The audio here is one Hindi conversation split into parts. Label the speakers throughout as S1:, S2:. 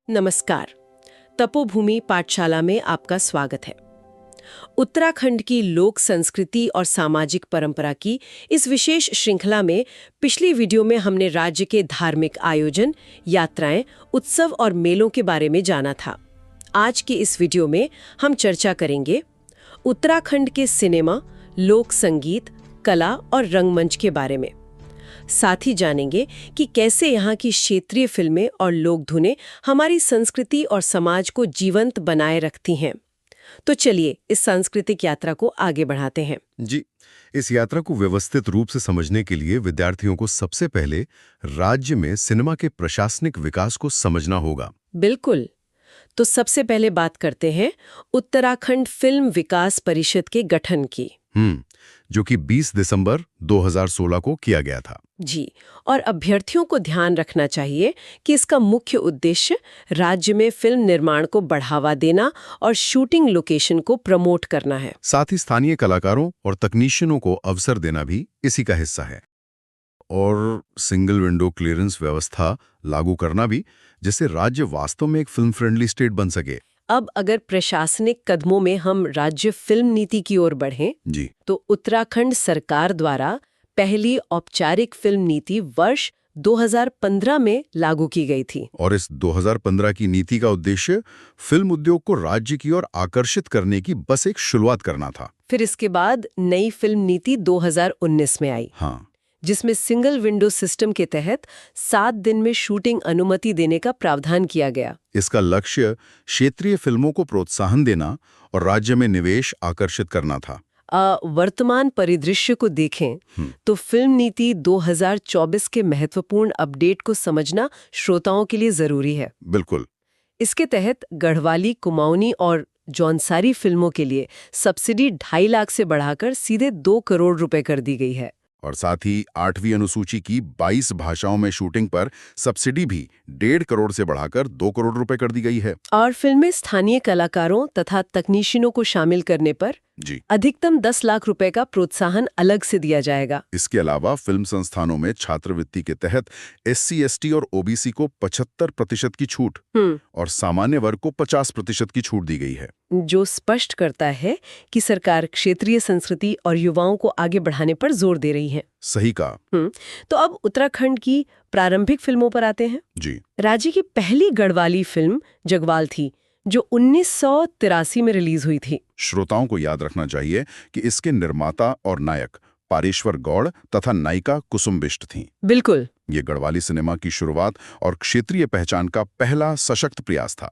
S1: नमस्कार। तपोभूमि पाठशाला में आपका स्वागत है। उत्तराखंड की लोक संस्कृति और सामाजिक परंपरा की इस विशेष श्रृंखला में पिछली वीडियो में हमने राज्य के धार्मिक आयोजन, यात्राएं, उत्सव और मेलों के बारे में जाना था। आज की इस वीडियो में हम चर्चा करेंगे उत्तराखंड के सिनेमा, लोक संगीत, कला और रंगमंच के बारे में। साथ ही जानेंगे कि कैसे यहाँ की क्षेत्रीय फिल्में और लोक धुनें हमारी संस्कृति और समाज को जीवंत बनाए रखती हैं। तो चलिए इस सांस्कृतिक यात्रा को आगे बढ़ाते हैं।
S2: जी, इस यात्रा को व्यवस्थित रूप से समझने के लिए विद्यार्थियों को सबसे पहले राज्य में सिनेमा के प्रशासनिक विकास को समझना होगा।
S1: बिल्कुल। तो सबसे पहले बात करते हैं उत्तराखंड फिल्म विकास परिषद के गठन की।
S2: जो कि 20 दिसंबर 2016 को किया गया था।
S1: जी, और अभ्यर्थियों को ध्यान रखना चाहिए कि इसका मुख्य उद्देश्य राज्य में फिल्म निर्माण को बढ़ावा देना और शूटिंग लोकेशन को प्रमोट करना है।
S2: साथ ही स्थानीय कलाकारों और तकनीशियनों को अवसर देना भी इसी का हिस्सा है। और सिंगल विंडो क्लियरेंस व्यवस्था लागू करना भी, जिससे राज्य वास्तव में एक फिल्म फ्रेंडली स्टेट बन सके।
S1: अब अगर प्रशासनिक कदमों में हम राज्य फिल्म नीति की ओर बढ़ें,
S2: जी,
S1: तो उत्तराखंड सरकार द्वारा पहली औपचारिक फिल्म नीति वर्ष 2015 में लागू की गई थी।
S2: और इस 2015 की नीति का उद्देश्य फिल्म उद्योग को राज्य की ओर आकर्षित करने की बस एक शुरुआत करना था।
S1: फिर इसके बाद नई फिल्म नीति 2019 में आई, जिसमें सिंगल विंडो सिस्टम के तहत 7 दिन में शूटिंग अनुमति देने का प्रावधान किया गया।
S2: इसका लक्ष्य क्षेत्रीय फिल्मों को प्रोत्साहन देना और राज्य में निवेश आकर्षित करना था।
S1: वर्तमान परिदृश्य को देखें तो फिल्म नीति 2024 के महत्वपूर्ण अपडेट को समझना श्रोताओं के लिए जरूरी है।
S2: बिल्कुल।
S1: इसके तहत गढ़वाली, कुमाऊनी और जौनसारी फिल्मों के लिए सब्सिडी 2.5 लाख से बढ़ाकर सीधे 2 करोड़ रुपए कर दी गई है।
S2: और साथ ही 8वीं अनुसूची की 22 भाषाओं में शूटिंग पर सब्सिडी भी 1.5 करोड़ से बढ़ाकर 2 करोड़ रुपए कर दी गई है।
S1: और फिल्म में स्थानीय कलाकारों तथा तकनीशियनों को शामिल करने पर अधिकतम 10 लाख रुपए का प्रोत्साहन अलग से दिया जाएगा।
S2: इसके अलावा फिल्म संस्थानों में छात्रवृत्ति के तहत SC, ST और OBC को 75% की छूट और सामान्य वर्ग को 50% की छूट दी गई है,
S1: जो स्पष्ट करता है कि सरकार क्षेत्रीय संस्कृति और युवाओं को आगे बढ़ाने पर जोर दे रही है।
S2: सही कहा।
S1: तो अब उत्तराखंड की प्रारंभिक फिल्मों पर आते हैं।
S2: जी,
S1: राज्य की पहली गढ़वाली फिल्म जगवाल थी, जो 1983 में रिलीज हुई थी।
S2: श्रोताओं को याद रखना चाहिए कि इसके निर्माता और नायक पारेश्वर गौड़ तथा नायिका कुसुम बिष्ट थीं। बिल्कुल। ये गढ़वाली सिनेमा की शुरुआत और क्षेत्रीय पहचान का पहला सशक्त प्रयास था।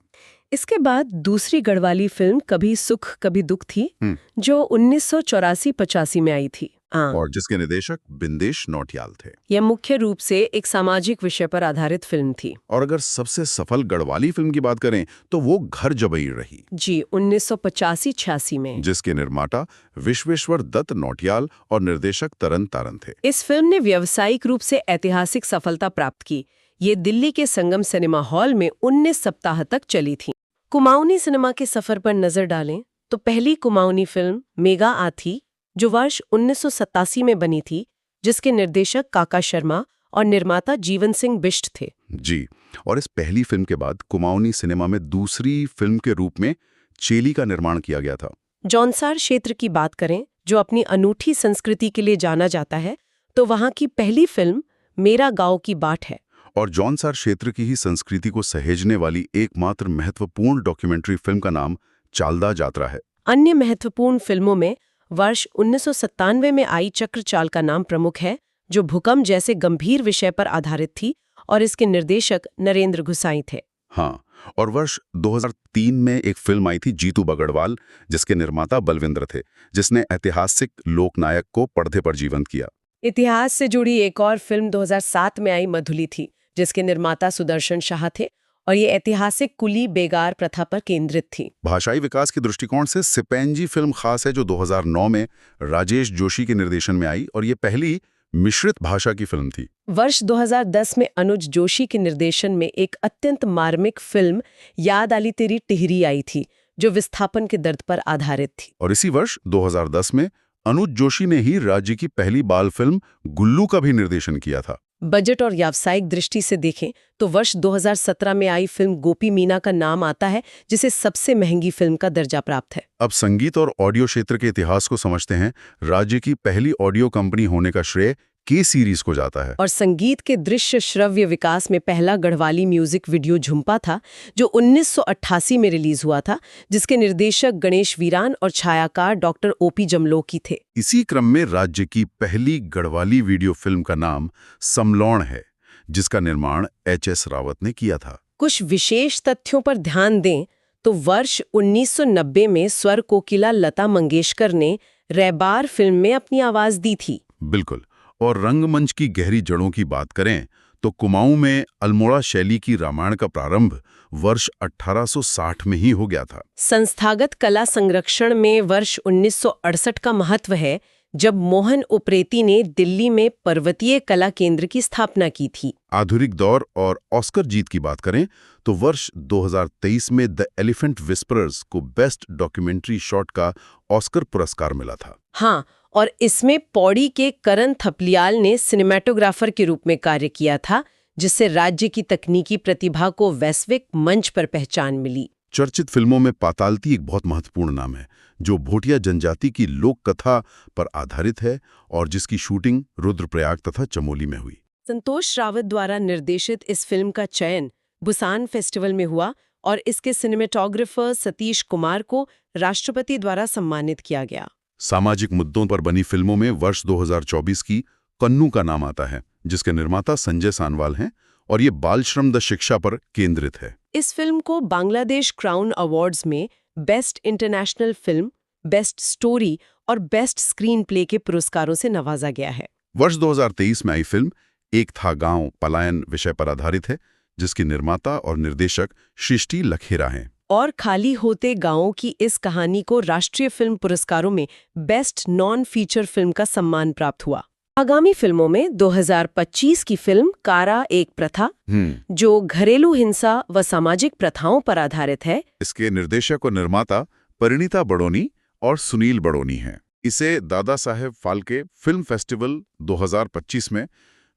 S1: इसके बाद दूसरी गढ़वाली फिल्म कभी सुख कभी दुख थी, जो 1984-85 में आई थी।
S2: और जिसके निदेशक बिंदेश नौटियाल थे।
S1: यह मुख्य रूप से एक सामाजिक विषय पर आधारित फिल्म थी।
S2: और अगर सबसे सफल गढ़वाली फिल्म की बात करें तो वो घर जबई रही।
S1: जी, 1985-86 में,
S2: जिसके निर्माता विश्वेश्वर दत्त नौटियाल और निर्देशक तरन तारन थे।
S1: इस फिल्म ने व्यावसायिक रूप से ऐतिहासिक सफलता प्राप्त की। ये दिल्ली के संगम सिनेमा हॉल में 19 सप्ताह तक चली थी। कुमाऊनी सिनेमा के सफर पर नजर डालें तो पहली कुमाऊनी फिल्म मेगा आ थी, जो वर्ष 1987 में बनी थी, जिसके निर्देशक काका शर्मा और निर्माता जीवन सिंह बिष्ट थे।
S2: जी, और इस पहली फिल्म के बाद कुमाऊनी सिनेमा में दूसरी फिल्म के रूप में चेली का निर्माण किया गया था।
S1: जौनसार क्षेत्र की बात करें, जो अपनी अनूठी संस्कृति के लिए जाना जाता है, तो वहाँ की पहली फिल्म मेरा गांव की बाट है।
S2: और जौनसार क्षेत्र की ही संस्कृति को सहेजने वाली एकमात्र महत्वपूर्ण डॉक्यूमेंट्री फिल्म का नाम चालदा जात्रा है।
S1: अन्य महत्वपूर्ण फिल्मों में वर्ष 1997 में आई चक्रचाल का नाम प्रमुख है, जो भूकंप जैसे गंभीर विषय पर आधारित थी और इसके निर्देशक नरेंद्र गुसाई थे।
S2: हाँ, और वर्ष 2003 में एक फिल्म आई थी जीतू बगड़वाल, जिसके निर्माता बलविंद्र थे, जिसने ऐतिहासिक लोकनायक को पर्दे पर जीवंत किया।
S1: इतिहास से जुड़ी एक और फिल्म 2007 में आई मधुली थी, जिसके निर्माता सुदर्शन शाह थे, और ये ऐतिहासिक कुली बेगार प्रथा पर केंद्रित थी।
S2: भाषाई विकास के दृष्टिकोण से सिपेंजी फिल्म खास है, जो 2009 में राजेश जोशी के निर्देशन में आई, और ये पहली मिश्रित भाषा की फिल्म थी।
S1: वर्ष 2010 में अनुज जोशी के निर्देशन में एक अत्यंत मार्मिक फिल्म याद आली तेरी टिहरी आई थी, जो विस्थापन के दर्द पर आधारित थी।
S2: और इसी वर्ष 2010 में अनुज जोशी ने ही राज्य की पहली बाल फिल्म गुल्लू का भी निर्देशन किया था।
S1: बजट और व्यावसायिक दृष्टि से देखें तो वर्ष 2017 में आई फिल्म गोपी मीना का नाम आता है, जिसे सबसे महंगी फिल्म का दर्जा प्राप्त है।
S2: अब संगीत और ऑडियो क्षेत्र के इतिहास को समझते हैं। राज्य की पहली ऑडियो कंपनी होने का श्रेय के सीरीज को जाता है।
S1: और संगीत के दृश्य श्रव्य विकास में पहला गढ़वाली म्यूजिक वीडियो झुम्पा था, जो 1988 में रिलीज हुआ था, जिसके निर्देशक गणेश वीरान और छायाकार डॉक्टर ओपी जमलोकी थे।
S2: इसी क्रम में राज्य की पहली गढ़वाली वीडियो फिल्म का नाम समलौन है, जिसका निर्माण एच.एस. रावत ने किया था।
S1: कुछ विशेष तथ्यों पर ध्यान दें तो वर्ष 1990 में स्वर कोकिला लता मंगेशकर ने रैबार फिल्म में अपनी आवाज दी थी।
S2: बिल्कुल। और रंगमंच की गहरी जड़ों की बात करें तो कुमाऊं में अल्मोड़ा शैली की रामायण का प्रारंभ वर्ष 1860 में ही हो गया था।
S1: संस्थागत कला संरक्षण में वर्ष 1968 का महत्व है, जब मोहन उप्रेती ने दिल्ली में पर्वतीय कला केंद्र की स्थापना की थी।
S2: आधुनिक दौर और ऑस्कर जीत की बात करें तो वर्ष 2023 में द एलिफेंट विस्परर्स को बेस्ट डॉक्यूमेंट्री शॉट का ऑस्कर पुरस्कार मिला था।
S1: हाँ, और इसमें पौड़ी के करण थपलियाल ने सिनेमेटोग्राफर के रूप में कार्य किया था, जिससे राज्य की तकनीकी प्रतिभा को वैश्विक मंच पर पहचान मिली।
S2: चर्चित फिल्मों में पातालती एक बहुत महत्वपूर्ण नाम है, जो भोटिया जनजाति की लोक कथा पर आधारित है और जिसकी शूटिंग रुद्रप्रयाग तथा चमोली में हुई।
S1: संतोष रावत द्वारा निर्देशित इस फिल्म का चयन बुसान फेस्टिवल में हुआ और इसके सिनेमेटोग्राफर सतीश कुमार को राष्ट्रपति द्वारा सम्मानित किया गया।
S2: सामाजिक मुद्दों पर बनी फिल्मों में वर्ष 2024 की कन्नू का नाम आता है, जिसके निर्माता संजय सानवाल हैं और ये बाल श्रम द शिक्षा पर केंद्रित है।
S1: इस फिल्म को बांग्लादेश क्राउन अवार्ड्स में best international film, best story और बेस्ट स्क्रीन प्ले के पुरस्कारों से नवाजा गया है।
S2: वर्ष 2023 में आई फिल्म एक था गांव पलायन विषय पर आधारित है, जिसकी निर्माता और निर्देशक सृष्टि लखेरा हैं।
S1: और खाली होते गांवों की इस कहानी को राष्ट्रीय फिल्म पुरस्कारों में बेस्ट नॉन फीचर फिल्म का सम्मान प्राप्त हुआ। आगामी फिल्मों में 2025 की फिल्म कारा एक प्रथा, जो घरेलू हिंसा व सामाजिक प्रथाओं पर आधारित है।
S2: इसके निर्देशक और निर्माता परिणीता बड़ोनी और सुनील बड़ोनी हैं। इसे दादा साहेब फाल्के फिल्म फेस्टिवल 2025 में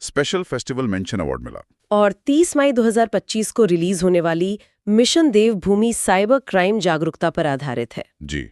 S2: स्पेशल फेस्टिवल मेंशन अवार्ड मिला।
S1: और 30 मई 2025 को रिलीज होने वाली मिशन देवभूमि साइबर क्राइम जागरूकता पर आधारित है।
S2: जी,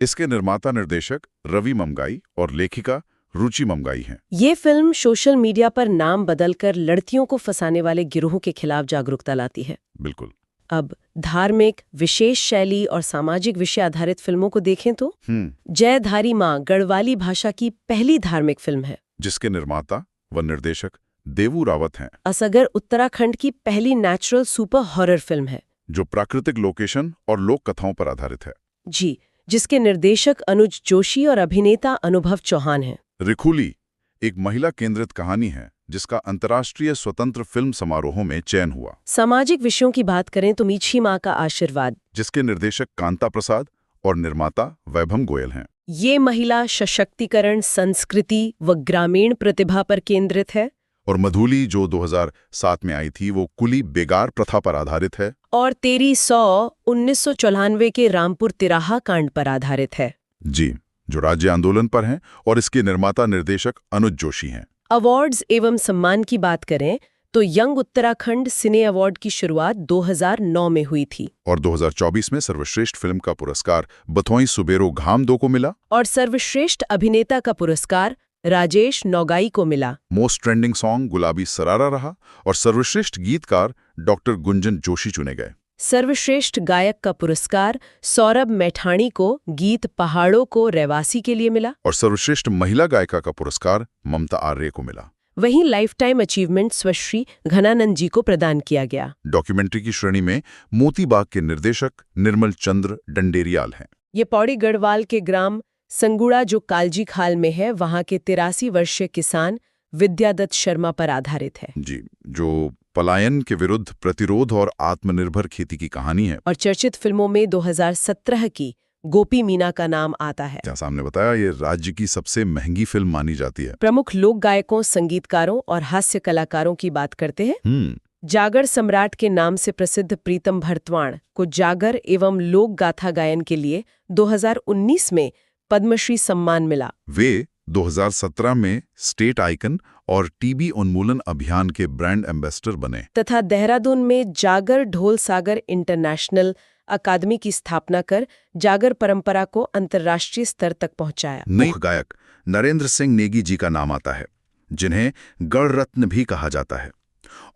S2: इसके निर्माता निर्देशक रवि ममगाई और लेखिका रुचि ममगाई हैं।
S1: ये फिल्म सोशल मीडिया पर नाम बदलकर लड़कियों को फंसाने वाले गिरोह के खिलाफ जागरूकता लाती है।
S2: बिल्कुल।
S1: अब धार्मिक, विशेष शैली और सामाजिक विषय आधारित फिल्मों को देखें तो जयधारी माँ गढ़वाली भाषा की पहली धार्मिक फिल्म है,
S2: जिसके निर्माता व निर्देशक देवू रावत हैं।
S1: असगर उत्तराखंड की पहली नेचुरल सुपर हॉरर फिल्म है,
S2: जो प्राकृतिक लोकेशन और लोक कथाओं पर आधारित है।
S1: जी, जिसके निर्देशक अनुज जोशी और अभिनेता अनुभव चौहान हैं।
S2: रिखुली एक महिला केंद्रित कहानी है, जिसका अंतर्राष्ट्रीय स्वतंत्र फिल्म समारोहों में चयन हुआ।
S1: सामाजिक विषयों की बात करें तो मीठी माँ का आशीर्वाद,
S2: जिसके निर्देशक कांता प्रसाद और निर्माता वैभव गोयल हैं।
S1: ये महिला सशक्तिकरण, संस्कृति व ग्रामीण प्रतिभा पर केंद्रित है।
S2: और मधुली जो 2007 में आई थी, वो कुली बेगार प्रथा पर आधारित है।
S1: और 1300 1994 के रामपुर तिराहा कांड पर आधारित है।
S2: जी, जो राज्य आंदोलन पर हैं और इसके निर्माता निर्देशक अनुज जोशी हैं।
S1: अवार्ड्स एवं सम्मान की बात करें तो यंग उत्तराखंड सिने अवार्ड की शुरुआत 2009 में हुई थी।
S2: और 2024 में सर्वश्रेष्ठ फिल्म का पुरस्कार बथोई सुबेरो घाम दो को मिला।
S1: और सर्वश्रेष्ठ अभिनेता का पुरस्कार राजेश नौगाई को मिला।
S2: मोस्ट ट्रेंडिंग सॉन्ग गुलाबी सरारा रहा और सर्वश्रेष्ठ गीतकार डॉक्टर गुंजन जोशी चुने गए।
S1: सर्वश्रेष्ठ गायक का पुरस्कार सौरभ मैठाणी को गीत पहाड़ों को रेवासी के लिए मिला।
S2: और सर्वश्रेष्ठ महिला गायिका का पुरस्कार ममता आर्य को मिला।
S1: वहीं life time achievement Swashri Ghananand जी को प्रदान किया गया।
S2: डॉक्यूमेंट्री की श्रेणी में मोती बाग के निर्देशक निर्मल चंद्र डंडेरियाल हैं।
S1: ये पौड़ी गढ़वाल के ग्राम संगुड़ा, जो कालजी खाल में है, वहां के 83 वर्षीय किसान विद्यादत्त शर्मा पर आधारित है।
S2: जी, जो पलायन के विरुद्ध प्रतिरोध और आत्मनिर्भर खेती की कहानी है।
S1: और चर्चित फिल्मों में 2017 की गोपी मीना का नाम आता है।
S2: जैसा हमने बताया, ये राज्य की सबसे महंगी फिल्म मानी जाती है।
S1: प्रमुख लोक गायकों, संगीतकारों और हास्य कलाकारों की बात करते हैं। जागर सम्राट के नाम से प्रसिद्ध प्रीतम भरतवाण को जागर एवं लोक गाथा गायन के लिए 2019 में पद्मश्री सम्मान मिला।
S2: वे 2017 में स्टेट आइकन और टीबी उन्मूलन अभियान के ब्रांड एम्बेसडर बने
S1: तथा देहरादून में जागर ढोल सागर इंटरनेशनल अकादमी की स्थापना कर जागर परंपरा को अंतर्राष्ट्रीय स्तर तक पहुंचाया।
S2: मुख्य गायक नरेंद्र सिंह नेगी जी का नाम आता है, जिन्हें गढ़ रत्न भी कहा जाता है,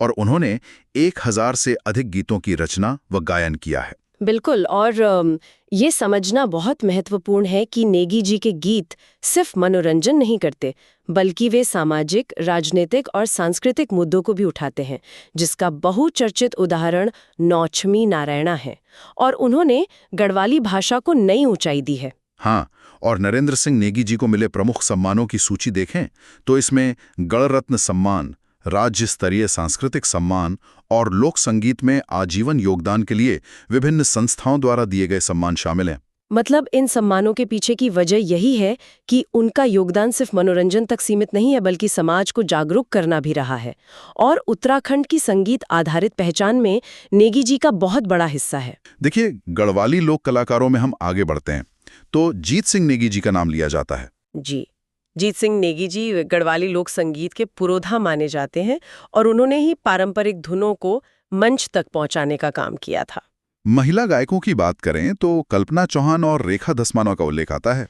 S2: और उन्होंने 1000 से अधिक गीतों की रचना व गायन किया है।
S1: बिल्कुल, और ये समझना बहुत महत्वपूर्ण है कि नेगी जी के गीत सिर्फ मनोरंजन नहीं करते, बल्कि वे सामाजिक, राजनीतिक और सांस्कृतिक मुद्दों को भी उठाते हैं, जिसका बहुचर्चित उदाहरण नौचमी नारायणा है। और उन्होंने गढ़वाली भाषा को नई ऊंचाई दी है।
S2: हाँ, और नरेंद्र सिंह नेगी जी को मिले प्रमुख सम्मानों की सूची देखें तो इसमें गढ़ रत्न सम्मान, राज्य स्तरीय सांस्कृतिक सम्मान और लोक संगीत में आजीवन योगदान के लिए विभिन्न संस्थाओं द्वारा दिए गए सम्मान शामिल हैं।
S1: मतलब इन सम्मानों के पीछे की वजह यही है कि उनका योगदान सिर्फ मनोरंजन तक सीमित नहीं है, बल्कि समाज को जागरूक करना भी रहा है। और उत्तराखंड की संगीत आधारित पहचान में नेगी जी का बहुत बड़ा हिस्सा है।
S2: देखिए, गढ़वाली लोक कलाकारों में हम आगे बढ़ते हैं तो जीत सिंह नेगी जी का नाम लिया जाता है।
S1: जी, जीत सिंह नेगी जी गढ़वाली लोक संगीत के पुरोधा माने जाते हैं, और उन्होंने ही पारंपरिक धुनों को मंच तक पहुंचाने का काम किया था।
S2: महिला गायकों की बात करें तो कल्पना चौहान और रेखा धस्माना का उल्लेख आता है।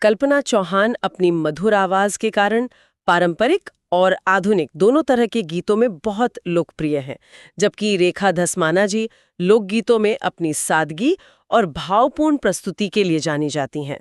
S1: कल्पना चौहान अपनी मधुर आवाज के कारण पारंपरिक और आधुनिक दोनों तरह के गीतों में बहुत लोकप्रिय हैं, जबकि रेखा धस्माना जी लोकगीतों में अपनी सादगी और भावपूर्ण प्रस्तुति के लिए जानी जाती हैं।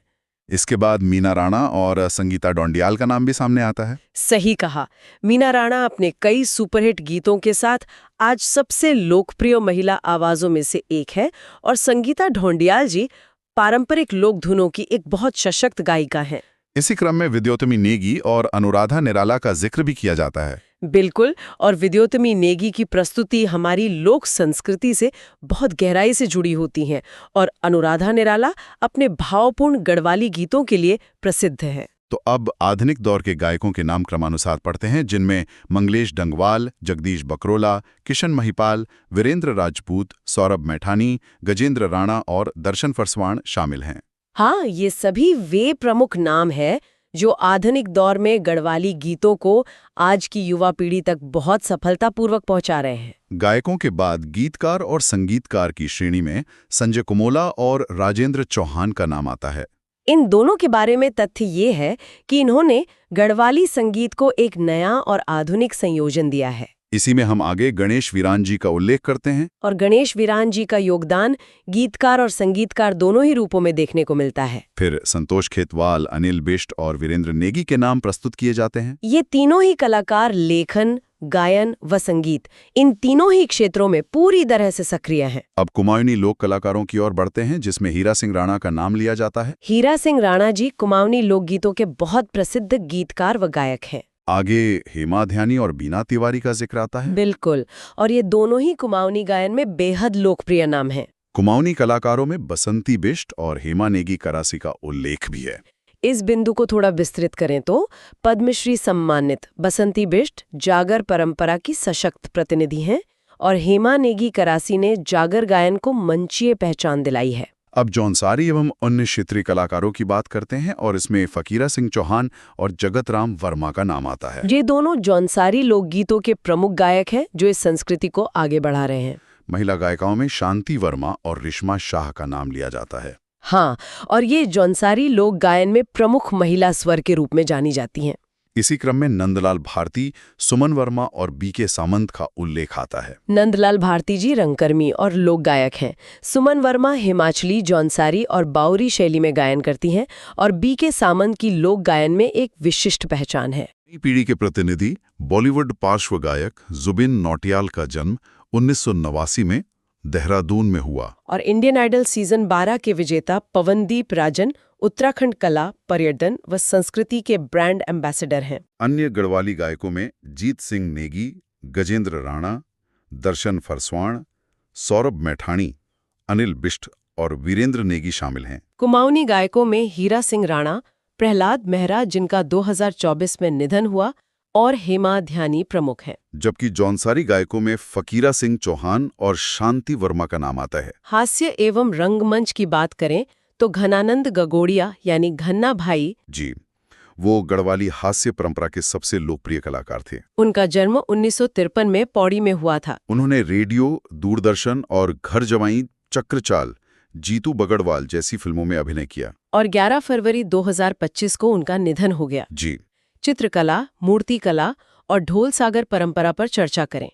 S2: इसके बाद मीना राणा और संगीता डोंडियाल का नाम भी सामने आता है।
S1: सही कहा, मीना राणा अपने कई सुपरहिट गीतों के साथ आज सबसे लोकप्रिय महिला आवाजों में से एक है, और संगीता ढोंडियाल जी पारंपरिक लोक धुनों की एक बहुत सशक्त गायिका हैं।
S2: इसी क्रम में विद्योतमी नेगी और अनुराधा निराला का जिक्र भी किया जाता है।
S1: बिल्कुल, और विद्योतमी नेगी की प्रस्तुति हमारी लोक संस्कृति से बहुत गहराई से जुड़ी होती हैं, और अनुराधा निराला अपने भावपूर्ण गढ़वाली गीतों के लिए प्रसिद्ध है।
S2: तो अब आधुनिक दौर के गायकों के नाम क्रमानुसार पढ़ते हैं, जिनमें मंगलेश डंगवाल, जगदीश बकरोला, किशन महिपाल, वीरेंद्र राजपूत, सौरभ मैठानी, गजेंद्र राणा और दर्शन फरसवाण शामिल हैं।
S1: हाँ, ये सभी वे प्रमुख नाम हैं जो आधुनिक दौर में गढ़वाली गीतों को आज की युवा पीढ़ी तक बहुत सफलतापूर्वक पहुंचा रहे हैं।
S2: गायकों के बाद गीतकार और संगीतकार की श्रेणी में संजय कुमोला और राजेंद्र चौहान का नाम आता है।
S1: इन दोनों के बारे में तथ्य ये है कि इन्होंने गढ़वाली संगीत को एक नया और आधुनिक संयोजन दिया है।
S2: इसी में हम आगे गणेश वीरान जी का उल्लेख करते हैं।
S1: और गणेश वीरान जी का योगदान गीतकार और संगीतकार दोनों ही रूपों में देखने को मिलता है।
S2: फिर संतोष खेतवाल, अनिल बिष्ट और वीरेंद्र नेगी के नाम प्रस्तुत किए जाते हैं।
S1: ये तीनों ही कलाकार लेखन, गायन व संगीत, इन तीनों ही क्षेत्रों में पूरी तरह से सक्रिय हैं।
S2: अब कुमाऊनी लोक कलाकारों की ओर बढ़ते हैं, जिसमें हीरा सिंह राणा का नाम लिया जाता है।
S1: हीरा सिंह राणा जी कुमाऊनी लोकगीतों के बहुत प्रसिद्ध गीतकार व गायक हैं।
S2: आगे हेमा ध्यानी और बीना तिवारी का जिक्र आता है।
S1: बिल्कुल, और ये दोनों ही कुमाऊनी गायन में बेहद लोकप्रिय नाम हैं।
S2: कुमाऊनी कलाकारों में बसंती बिष्ट और हेमा नेगी करासी का उल्लेख भी है।
S1: इस बिंदु को थोड़ा विस्तृत करें तो पद्मश्री सम्मानित बसंती बिष्ट जागर परंपरा की सशक्त प्रतिनिधि हैं, और हेमा नेगी करासी ने जागर गायन को मंचीय पहचान दिलाई है।
S2: अब जौनसारी एवं अन्य क्षेत्रीय कलाकारों की बात करते हैं, और इसमें फकीरा सिंह चौहान और जगत राम वर्मा का नाम आता है।
S1: ये दोनों जौनसारी लोकगीतों के प्रमुख गायक हैं जो इस संस्कृति को आगे बढ़ा रहे हैं।
S2: महिला गायिकाओं में शांति वर्मा और रिश्मा शाह का नाम लिया जाता है।
S1: हाँ, और ये जौनसारी लोक गायन में प्रमुख महिला स्वर के रूप में जानी जाती हैं।
S2: इसी क्रम में नंदलाल भारती, सुमन वर्मा और बीके सामंत का उल्लेख आता है।
S1: नंदलाल भारती जी रंगकर्मी और लोक गायक हैं। सुमन वर्मा हिमाचली, जौनसारी और बाउरी शैली में गायन करती हैं, और बीके सामंत की लोक गायन में एक विशिष्ट पहचान है।
S2: नई पीढ़ी के प्रतिनिधि बॉलीवुड पार्श्व गायक जुबिन नौटियाल का जन्म 1989 में देहरादून में हुआ,
S1: और इंडियन आइडल सीजन 12 के विजेता पवनदीप राजन उत्तराखंड कला, पर्यटन व संस्कृति के ब्रांड एम्बेसडर हैं।
S2: अन्य गढ़वाली गायकों में जीत सिंह नेगी, गजेंद्र राणा, दर्शन फरसवाण, सौरभ मैठानी, अनिल बिष्ट और वीरेंद्र नेगी शामिल हैं।
S1: कुमाऊनी गायकों में हीरा सिंह राणा, प्रहलाद मेहरा जिनका 2024 में निधन हुआ, और हेमा ध्यानी प्रमुख हैं।
S2: जबकि जौनसारी गायकों में फकीरा सिंह चौहान और शांति वर्मा का नाम आता है।
S1: हास्य एवं रंगमंच की बात करें तो घनानंद गगोड़िया यानी घन्ना भाई
S2: जी, वो गढ़वाली हास्य परंपरा के सबसे लोकप्रिय कलाकार थे।
S1: उनका जन्म 1953 में पौड़ी में हुआ था।
S2: उन्होंने रेडियो, दूरदर्शन और घर जवाई, चक्रचाल, जीतू बगड़वाल जैसी फिल्मों में अभिनय किया।
S1: और 11 फरवरी 2025 को उनका निधन हो गया।
S2: जी।
S1: चित्रकला, मूर्तिकला और ढोल सागर परंपरा पर चर्चा करें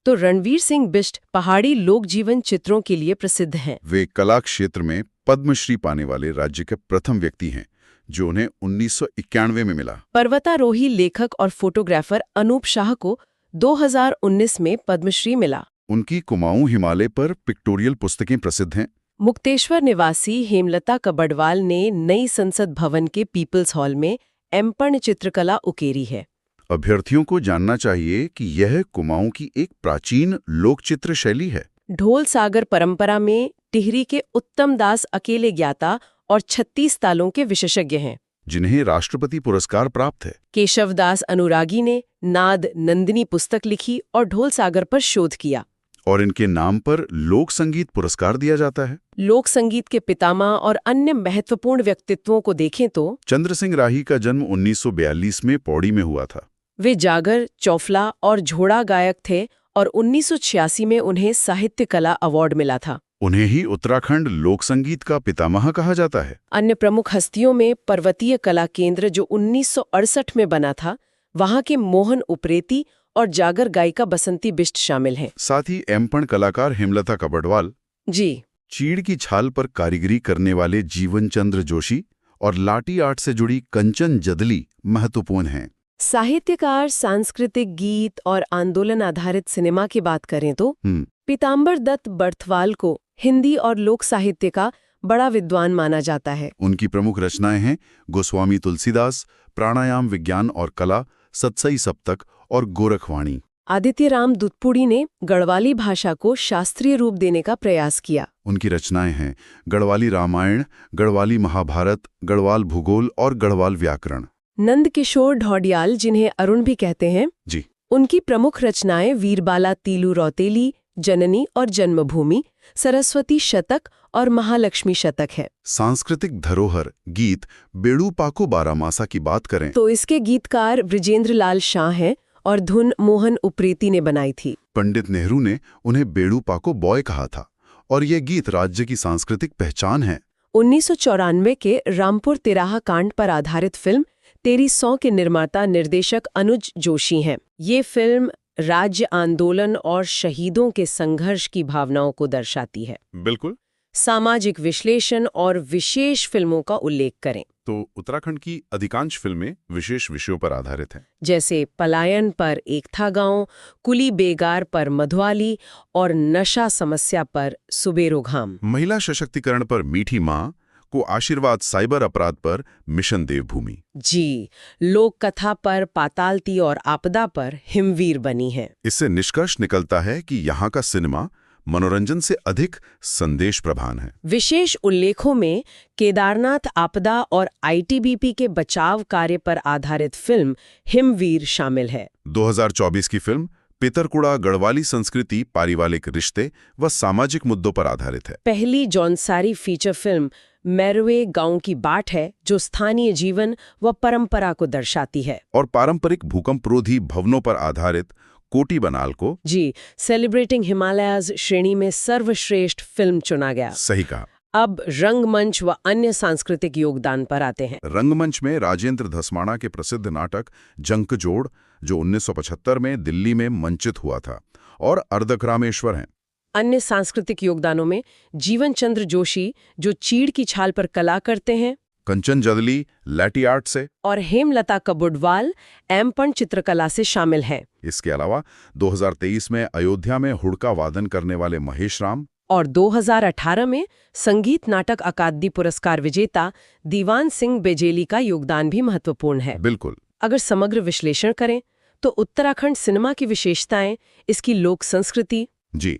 S1: तो रणवीर सिंह बिष्ट पहाड़ी लोक जीवन चित्रों के लिए प्रसिद्ध हैं।
S2: वे कला क्षेत्र में पद्मश्री पाने वाले राज्य के प्रथम व्यक्ति हैं, जो उन्हें 1991 में मिला।
S1: पर्वतारोही, लेखक और फोटोग्राफर अनूप शाह को 2019 में पद्मश्री मिला।
S2: उनकी कुमाऊं हिमालय पर पिक्टोरियल पुस्तकें प्रसिद्ध हैं।
S1: मुक्तेश्वर निवासी हेमलता कबडवाल ने नई संसद भवन के पीपल्स हॉल में एम्पण चित्रकला उकेरी है।
S2: अभ्यर्थियों को जानना चाहिए कि यह कुमाऊं की एक प्राचीन लोकचित्र शैली है।
S1: ढोल सागर परंपरा में टिहरी के उत्तम दास अकेले ज्ञाता और 36 तालों के विशेषज्ञ हैं,
S2: जिन्हें राष्ट्रपति पुरस्कार प्राप्त है।
S1: केशव दास अनुरागी ने नाद नंदिनी पुस्तक लिखी और ढोल सागर पर शोध किया।
S2: और इनके नाम पर लोक संगीत पुरस्कार दिया जाता है।
S1: लोक संगीत के पितामह और अन्य महत्वपूर्ण व्यक्तित्वों को देखें तो
S2: चंद्र सिंह राही का जन्म 1942 में पौड़ी में हुआ था।
S1: वे जागर, चौफला और झोड़ा गायक थे और 1986 में उन्हें साहित्य कला अवार्ड मिला था।
S2: उन्हें ही उत्तराखंड लोक संगीत का पितामह कहा जाता है।
S1: अन्य प्रमुख हस्तियों में पर्वतीय कला केंद्र जो 1968 में बना था, वहां के मोहन उप्रेती और जागर गायिका बसंती बिष्ट शामिल हैं।
S2: साथ ही एम्पण कलाकार हेमलता कबडवाल,
S1: जी,
S2: चीड़ की छाल पर कारीगरी करने वाले जीवन चंद्र जोशी और लाठी आर्ट से जुड़ी कंचन जदली महत्वपूर्ण हैं।
S1: साहित्यकार, सांस्कृतिक गीत और आंदोलन आधारित सिनेमा की बात करें तो पीताम्बर दत्त बर्थवाल को हिंदी और लोक साहित्य का बड़ा विद्वान माना जाता है।
S2: उनकी प्रमुख रचनाएं हैं गोस्वामी तुलसीदास, प्राणायाम विज्ञान और कला, सत्सई सप्तक और गोरखवाणी।
S1: आदित्य राम दुधपुड़ी ने गढ़वाली भाषा को शास्त्रीय रूप देने का प्रयास किया।
S2: उनकी रचनाएं हैं गढ़वाली रामायण, गढ़वाली महाभारत, गढ़वाल भूगोल और गढ़वाल व्याकरण।
S1: नंद किशोर ढौडियाल, जिन्हें अरुण भी कहते हैं,
S2: जी,
S1: उनकी प्रमुख रचनाएं वीरबाला तीलू रौतेली, जननी और जन्मभूमि, सरस्वती शतक और महालक्ष्मी शतक है।
S2: सांस्कृतिक धरोहर गीत बेड़ू पाको बारामासा की बात करें
S1: तो इसके गीतकार बृजेंद्र लाल शाह हैं और धुन मोहन उप्रेती ने बनाई थी।
S2: पंडित नेहरू ने उन्हें बेड़ू पाको बॉय कहा था और ये गीत राज्य की सांस्कृतिक पहचान है।
S1: 1994 के रामपुर तिराहा कांड पर आधारित फिल्म तेरी सौ के निर्माता निर्देशक अनुज जोशी हैं। ये फिल्म राज्य आंदोलन और शहीदों के संघर्ष की भावनाओं को दर्शाती है।
S2: बिल्कुल।
S1: सामाजिक विश्लेषण और विशेष फिल्मों का उल्लेख करें
S2: तो उत्तराखंड की अधिकांश फिल्में विशेष विषयों पर आधारित हैं,
S1: जैसे पलायन पर एक था गांव, कुली बेगार पर मधुवाली और नशा समस्या पर सुबेरो घाम।
S2: महिला सशक्तिकरण पर मीठी माँ को आशीर्वाद, साइबर अपराध पर मिशन देवभूमि।
S1: जी, लोक कथा पर पातालती और आपदा पर हिमवीर बनी है।
S2: इससे निष्कर्ष निकलता है कि यहाँ का सिनेमा मनोरंजन से अधिक संदेश प्रधान है।
S1: विशेष उल्लेखों में केदारनाथ आपदा और आईटीबीपी के बचाव कार्य पर आधारित फिल्म हिमवीर शामिल है।
S2: 2024 की फिल्म पितरकुड़ा गढ़वाली संस्कृति, पारिवारिक रिश्ते व सामाजिक मुद्दों पर आधारित है।
S1: पहली जौनसारी फीचर फिल्म मैरवे गांव की बाट है, जो स्थानीय जीवन व परंपरा को दर्शाती है।
S2: और पारंपरिक भूकंपरोधी भवनों पर आधारित कोटी बनाल को
S1: जी सेलिब्रेटिंग हिमालयाज श्रेणी में सर्वश्रेष्ठ फिल्म चुना गया।
S2: सही कहा।
S1: अब रंगमंच व अन्य सांस्कृतिक योगदान पर आते हैं।
S2: रंगमंच में राजेंद्र धस्माना के प्रसिद्ध नाटक जंकजोड़, जो 1975 में दिल्ली में मंचित हुआ था, और अर्धकरामेश्वर हैं।
S1: अन्य सांस्कृतिक योगदानों में जीवन चंद्र जोशी, जो चीड़ की छाल पर कला करते हैं,
S2: कंचन जदली लाठी आर्ट से, और
S1: हेमलता कबडवाल एम्पण चित्रकला से शामिल हैं।
S2: इसके अलावा 2023 में अयोध्या में हुड़का वादन करने वाले महेश राम
S1: और 2018 में संगीत नाटक अकादमी पुरस्कार विजेता दीवान सिंह बेजेली का योगदान भी महत्वपूर्ण है।
S2: बिल्कुल।
S1: अगर समग्र विश्लेषण करें तो उत्तराखंड सिनेमा की विशेषताएं इसकी लोक संस्कृति,
S2: जी,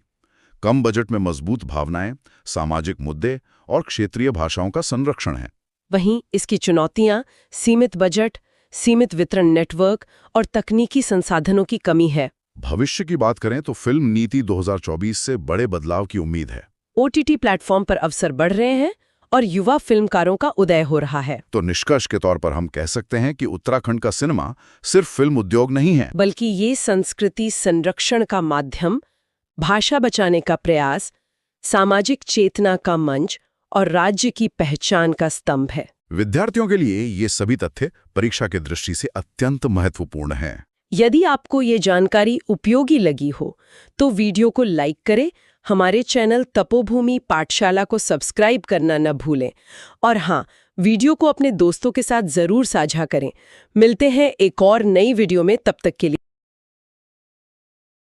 S2: कम बजट में मजबूत भावनाएं, सामाजिक मुद्दे और क्षेत्रीय भाषाओं का संरक्षण है।
S1: वहीं इसकी चुनौतियां सीमित बजट, सीमित वितरण नेटवर्क और तकनीकी संसाधनों की कमी है।
S2: भविष्य की बात करें तो फिल्म नीति 2024 से बड़े बदलाव की उम्मीद है।
S1: OTT प्लेटफॉर्म पर अवसर बढ़ रहे हैं और युवा फिल्मकारों का उदय हो रहा है।
S2: तो निष्कर्ष के तौर पर हम कह सकते हैं कि उत्तराखंड का सिनेमा सिर्फ फिल्म उद्योग नहीं है,
S1: बल्कि ये संस्कृति संरक्षण का माध्यम, भाषा बचाने का प्रयास, सामाजिक चेतना का मंच और राज्य की पहचान का स्तंभ है।
S2: विद्यार्थियों के लिए ये सभी तथ्य परीक्षा की दृष्टि से अत्यंत महत्वपूर्ण हैं।
S1: यदि आपको ये जानकारी उपयोगी लगी हो तो वीडियो को लाइक करें, हमारे चैनल तपोभूमि पाठशाला को सब्सक्राइब करना न भूलें और हाँ, वीडियो को अपने दोस्तों के साथ ज़रूर साझा करें। मिलते हैं एक और नई वीडियो में, तब तक के लिए।